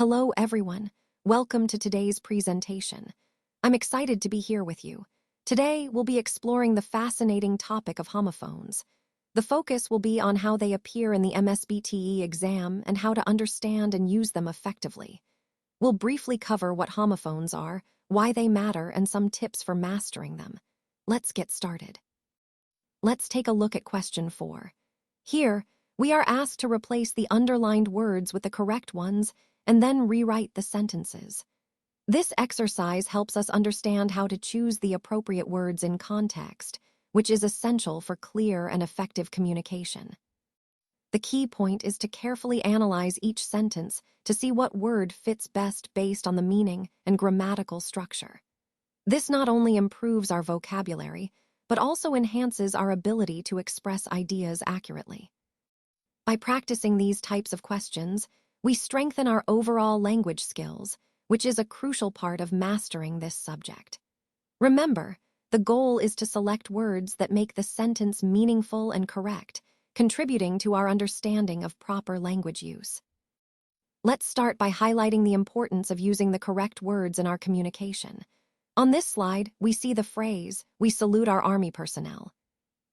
Hello, everyone. Welcome to today's presentation. I'm excited to be here with you. Today, we'll be exploring the fascinating topic of homophones. The focus will be on how they appear in the MSBTE exam and how to understand and use them effectively. We'll briefly cover what homophones are, why they matter, and some tips for mastering them. Let's get started. Let's take a look at question 4. Here, we are asked to replace the underlined words with the correct ones and then rewrite the sentences. This exercise helps us understand how to choose the appropriate words in context, which is essential for clear and effective communication. The key point is to carefully analyze each sentence to see what word fits best based on the meaning and grammatical structure. This not only improves our vocabulary, but also enhances our ability to express ideas accurately. By practicing these types of questions, we strengthen our overall language skills, which is a crucial part of mastering this subject. Remember, the goal is to select words that make the sentence meaningful and correct, contributing to our understanding of proper language use. Let's start by highlighting the importance of using the correct words in our communication. On this slide, we see the phrase, "We salute our Army personnel."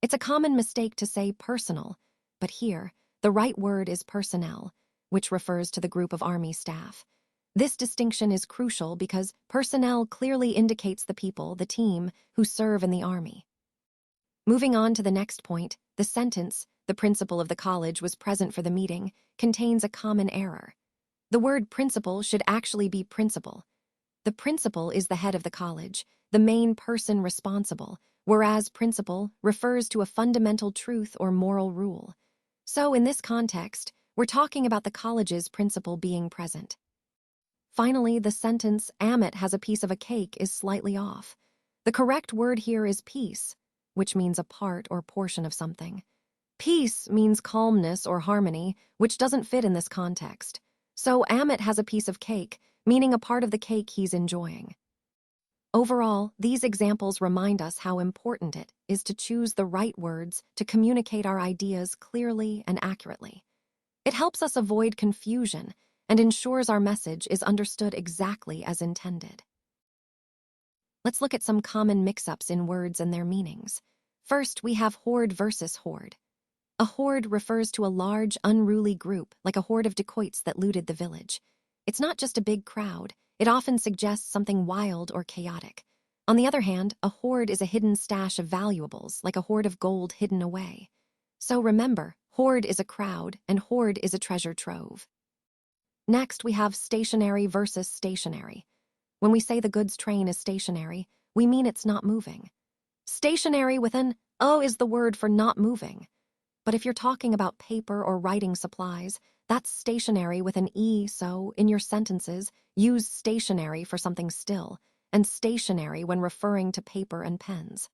It's a common mistake to say personal, but here, the right word is personnel, which refers to the group of Army staff. This distinction is crucial because personnel clearly indicates the people, the team, who serve in the Army. Moving on to the next point, the sentence, "The principal of the college was present for the meeting," contains a common error. The word principal should actually be principal. The principal is the head of the college, the main person responsible, whereas principle refers to a fundamental truth or moral rule. So in this context, we're talking about the college's principal being present. Finally, the sentence, "Amit has a piece of a cake," is slightly off. The correct word here is piece, which means a part or portion of something. Peace means calmness or harmony, which doesn't fit in this context. So Amit has a piece of cake, meaning a part of the cake he's enjoying. Overall, these examples remind us how important it is to choose the right words to communicate our ideas clearly and accurately. It helps us avoid confusion and ensures our message is understood exactly as intended. Let's look at some common mix-ups in words and their meanings. First, we have horde versus horde. A horde refers to a large, unruly group, like a horde of dacoits that looted the village. It's not just a big crowd. It often suggests something wild or chaotic. On the other hand, a hoard is a hidden stash of valuables, like a hoard of gold hidden away. So remember, horde is a crowd, and hoard is a treasure trove. Next, we have stationary versus stationary. When we say the goods train is stationary, we mean it's not moving. Stationary with an O is the word for not moving. But if you're talking about paper or writing supplies, that's stationary with an E, so in your sentences, use stationary for something still, and stationary when referring to paper and pens.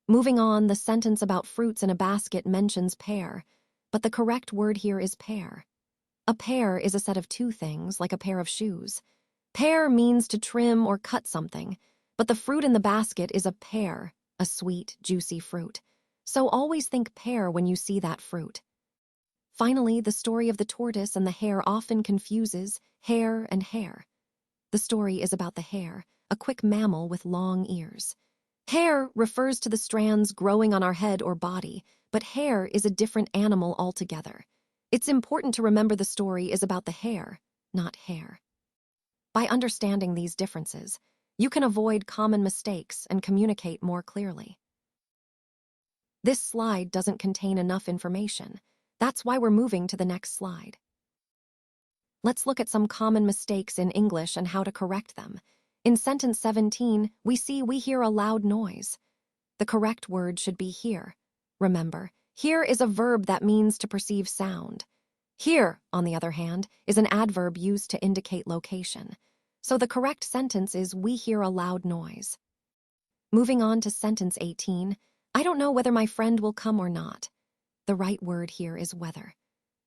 Moving on, the sentence about fruits in a basket mentions pear, but the correct word here is pair. A pair is a set of two things, like a pair of shoes. Pair means to trim or cut something, but the fruit in the basket is a pear, a sweet, juicy fruit. So always think pear when you see that fruit. Finally, the story of the tortoise and the hare often confuses hare and hare. The story is about the hare, a quick mammal with long ears. Hair refers to the strands growing on our head or body, but hare is a different animal altogether. It's important to remember the story is about the hare, not hair. By understanding these differences, you can avoid common mistakes and communicate more clearly. This slide doesn't contain enough information. That's why we're moving to the next slide. Let's look at some common mistakes in English and how to correct them. In sentence 17, we hear a loud noise. The correct word should be hear. Remember, hear is a verb that means to perceive sound. Hear, on the other hand, is an adverb used to indicate location. So the correct sentence is, we hear a loud noise. Moving on to sentence 18, I don't know whether my friend will come or not. The right word here is whether.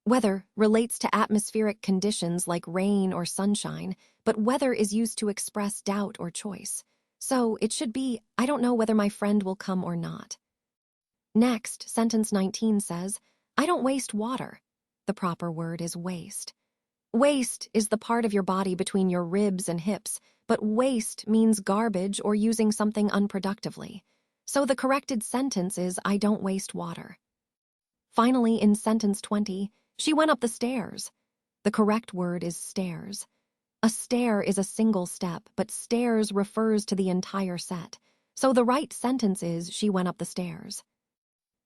Weather relates to atmospheric conditions like rain or sunshine, but weather is used to express doubt or choice. So it should be, I don't know whether my friend will come or not. Next, sentence 19 says, I don't waste water. The proper word is waste. Waste is the part of your body between your ribs and hips, but waste means garbage or using something unproductively. So the corrected sentence is, I don't waste water. Finally, in sentence 20, she went up the stairs. The correct word is stairs. A stair is a single step, but stairs refers to the entire set. So the right sentence is, she went up the stairs.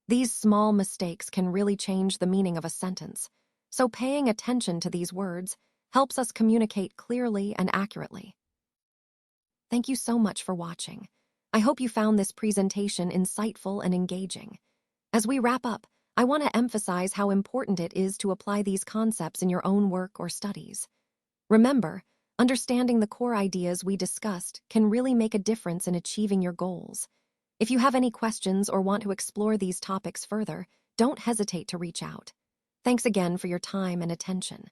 These small mistakes can really change the meaning of a sentence. So paying attention to these words helps us communicate clearly and accurately. Thank you so much for watching. I hope you found this presentation insightful and engaging. As we wrap up, I want to emphasize how important it is to apply these concepts in your own work or studies. Remember, understanding the core ideas we discussed can really make a difference in achieving your goals. If you have any questions or want to explore these topics further, don't hesitate to reach out. Thanks again for your time and attention.